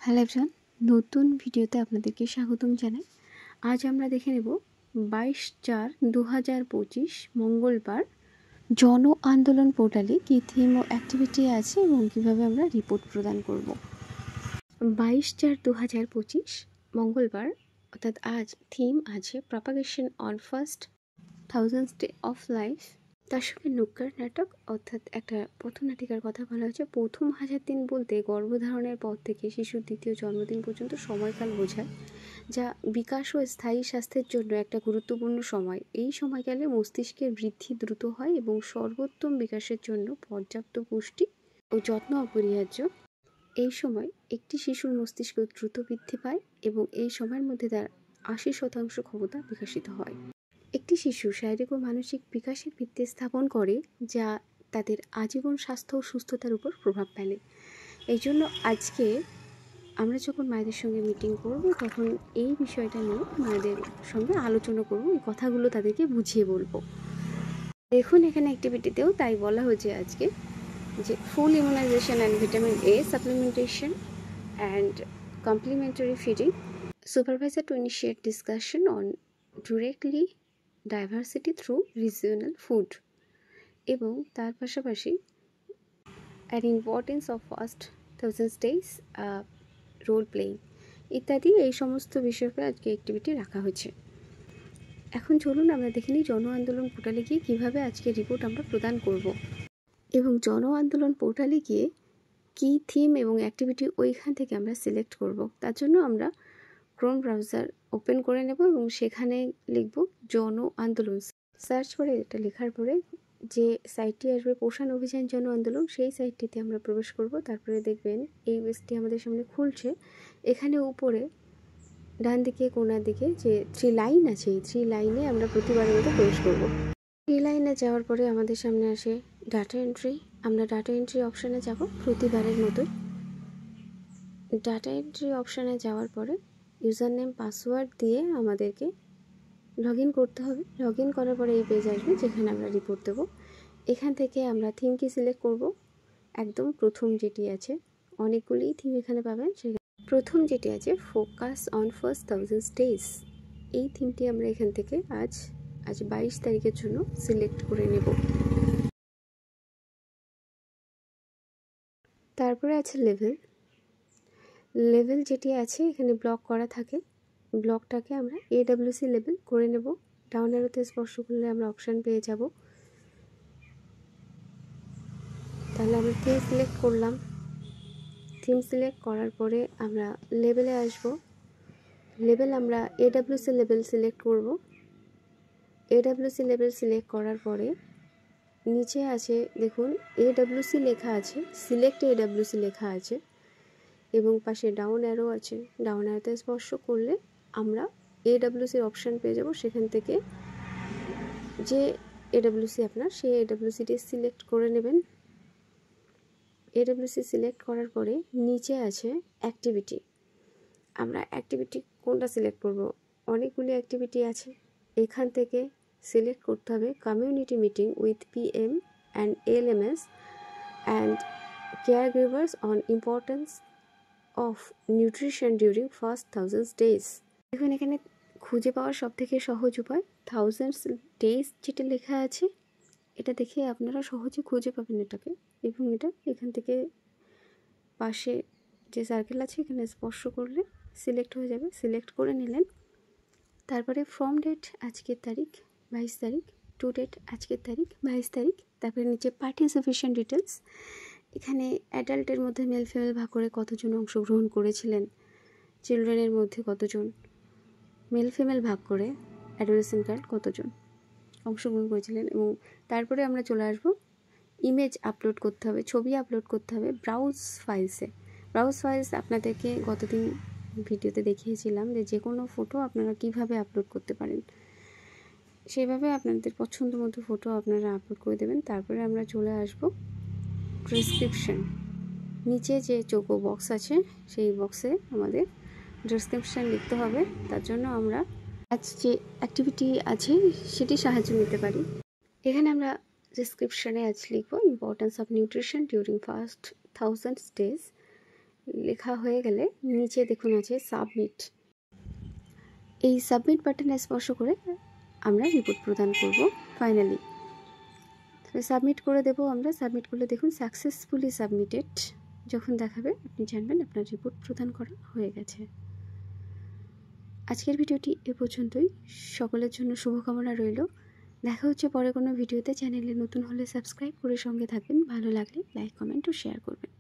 Hello everyone, নতুন ভিডিওতে আপনাদেরকে স্বাগতম জানাই। আজ আমরা দেখে নেব 22/4/2025 মঙ্গলবার জন আন্দোলন পোর্টালে কী থিম ও অ্যাক্টিভিটি আছে এবং কীভাবে আমরা রিপোর্ট প্রদান করব। 22/4/2025 মঙ্গলবার অর্থাৎ আজ থিম আছে propagation on first 1000 day of life. তার সঙ্গে নুক্কার নাটক অর্থাৎ একটা পথনাটিকার কথা বলা হয়েছে। প্রথম 1000 দিন বলতে গর্ভধারণের পর থেকে শিশুর দ্বিতীয় জন্মদিন পর্যন্ত সময়কাল বোঝায়, যা বিকাশ ও স্থায়ী স্বাস্থ্যের জন্য একটা গুরুত্বপূর্ণ সময়। এই সময়কালে মস্তিষ্কের বৃদ্ধি দ্রুত হয় এবং সর্বোত্তম বিকাশের জন্য পর্যাপ্ত পুষ্টি ও যত্ন অপরিহার্য। এই সময় একটি শিশুর মস্তিষ্ক দ্রুত বৃদ্ধি পায় এবং এই সময়ের মধ্যে তার 80% ক্ষমতা বিকশিত হয়। একটি শিশু শারীরিক ও মানসিক বিকাশের ভিত্তি স্থাপন করে, যা তাদের আজীবন স্বাস্থ্য ও সুস্থতার উপর প্রভাব ফেলে। এই জন্য আজকে আমরা যখন মায়েদের সঙ্গে মিটিং করব তখন এই বিষয়টা নিয়ে মায়েদের সঙ্গে আলোচনা করব, এই কথাগুলো তাদেরকে বুঝিয়ে বলবো। দেখুন এখানে অ্যাক্টিভিটিতেও তাই বলা হয়েছে আজকে যে full immunisation and vitamin A supplementation and complementary feeding, supervisor to initiate discussion on directly diversity through regional food, এবং তার পাশাপাশি an importance of first 1000 days role playing ইত্যাদি, এই সমস্ত বিষয়কে আজকে অ্যাক্টিভিটি রাখা হয়েছে। এখন চলুন আমরা দেখে নিই জন আন্দোলন পোর্টালে গিয়ে কীভাবে আজকে রিপোর্ট আমরা প্রদান করব, এবং জন আন্দোলন পোর্টালে গিয়ে কী থিম এবং অ্যাক্টিভিটি ওইখান থেকে আমরা সিলেক্ট করব। তার জন্য আমরা ক্রোম ব্রাউজার ওপেন করে নেব এবং সেখানে লিখব জন আন্দোলন। সার্চ করে এটা লেখার পরে যে সাইটটি আসবে পোষণ অভিযান জন আন্দোলন, সেই সাইটটিতে আমরা প্রবেশ করব। তারপরে দেখবেন এই পেজটি আমাদের সামনে খুলছে। এখানে উপরে ডান দিকে কোণার দিকে যে 3 লাইন আছে, এই 3 লাইনে আমরা প্রতিবারের মতো প্রবেশ করব। 3 লাইনে যাওয়ার পরে আমাদের সামনে আসে ডাটা এন্ট্রি। আমরা ডাটা এন্ট্রি অপশানে যাব প্রতিবারের মতোই। ডাটা এন্ট্রি অপশানে যাওয়ার পরে ইউজার নেম পাসওয়ার্ড দিয়ে আমাদেরকে লগ ইন করতে হবে। লগ ইন করার পরে এই পেজ আসবে যেখানে আমরা রিপোর্ট দেবো। এখান থেকে আমরা থিম কি সিলেক্ট করব, একদম প্রথম যেটি আছে, অনেকগুলি থিম এখানে পাবেন। প্রথম যেটি আছে ফোকাস অন ফার্স্ট 1000 ডেজ, এই থিমটি আমরা এখান থেকে আজ 22 তারিখের জন্য সিলেক্ট করে নেব। তারপরে আছে লেভেল যেটি আছে এখানে ব্লক করা থাকে, ব্লকটাকে আমরা AWC লেভেল করে নেব। ডাউন অ্যারোতে স্পর্শ করলে আমরা অপশান পেয়ে যাব। তাহলে আমরা থিম সিলেক্ট করলাম। থিম সিলেক্ট করার পরে আমরা লেভেলে আসব। লেভেল আমরা AWC লেভেল সিলেক্ট করব। AWC লেভেল সিলেক্ট করার পরে নিচে আছে দেখুন AWC লেখা আছে, সিলেক্ট AWC লেখা আছে এবং পাশে ডাউন অ্যারো আছে। ডাউন অ্যারোতে স্পর্শ করলে আমরা AWCর অপশান পেয়ে যাব। সেখান থেকে যে AWC আপনার সেই AWCটি সিলেক্ট করে নেবেন। AWC সিলেক্ট করার পরে নিচে আছে অ্যাক্টিভিটি। আমরা অ্যাক্টিভিটি কোনটা সিলেক্ট করব, অনেকগুলি অ্যাক্টিভিটি আছে। এখান থেকে সিলেক্ট করতে হবে community meeting with PM and LMS and care givers on importance of nutrition during first 1000 days. দেখুন এখানে খুঁজে পাওয়ার সব থেকে সহজ উপায় 1000 ডেজ যেটা লেখা আছে, এটা দেখে আপনারা সহজে খুঁজে পাবেন এটাকে, এবং এটা এখান থেকে পাশে যে সার্কেল আছে এখানে স্পর্শ করলে সিলেক্ট হয়ে যাবে। সিলেক্ট করে নিলেন। তারপরে ফ্রম ডেট আজকের তারিখ 22 তারিখ, টু ডেট আজকের তারিখ 22 তারিখ। তারপরে নিচে পার্টিসিপেশন ডিটেলস, এখানে অ্যাডাল্টের মধ্যে মেল ফিমেল ভাগ করে কতজন অংশগ্রহণ করেছিলেন, চিলড্রেনের মধ্যে কতজন, মেল ফিমেল ভাগ করে অ্যাডোলেসেন্ট গার্ল কতজন অংশগ্রহণ করেছিলেন। এবং তারপরে আমরা চলে আসবো ইমেজ আপলোড করতে হবে, ছবি আপলোড করতে হবে ব্রাউজ ফাইলসে। ব্রাউজ ফাইলস আপনাদেরকে গতদিন ভিডিওতে দেখিয়েছিলাম যে কোনো ফটো আপনারা কিভাবে আপলোড করতে পারেন, সেইভাবে আপনাদের পছন্দ মতো ফটো আপনারা আপলোড করে দেবেন। তারপরে আমরা চলে আসব ডেসক্রিপশন, নিচে যে চৌকো বক্স আছে সেই বক্সে আমাদের ডেসক্রিপশান লিখতে হবে। তার জন্য আমরা আজ যে অ্যাক্টিভিটি আছে সেটি সাহায্য নিতে পারি। এখানে আমরা ডেসক্রিপশানে আজ লিখব importance of nutrition during first 1000 days লেখা হয়ে গেলে নিচে দেখুন আছে সাবমিট। এই সাবমিট বাটনে স্পর্শ করে আমরা রিপোর্ট প্রদান করব। ফাইনালি সাবমিট করে দেব আমরা। সাবমিট করলে দেখুন সাকসেসফুলি সাবমিটেড যখন দেখাবে আপনি জানবেন আপনার রিপোর্ট প্রদান করা হয়ে গেছে। আজকের ভিডিওটি এ পর্যন্তই। সকলের জন্য শুভকামনা রইল। দেখা হচ্ছে পরে কোনো ভিডিওতে। চ্যানেলে নতুন হলে সাবস্ক্রাইব করে সঙ্গে থাকবেন। ভালো লাগলে লাইক, কমেন্ট ও শেয়ার করবেন।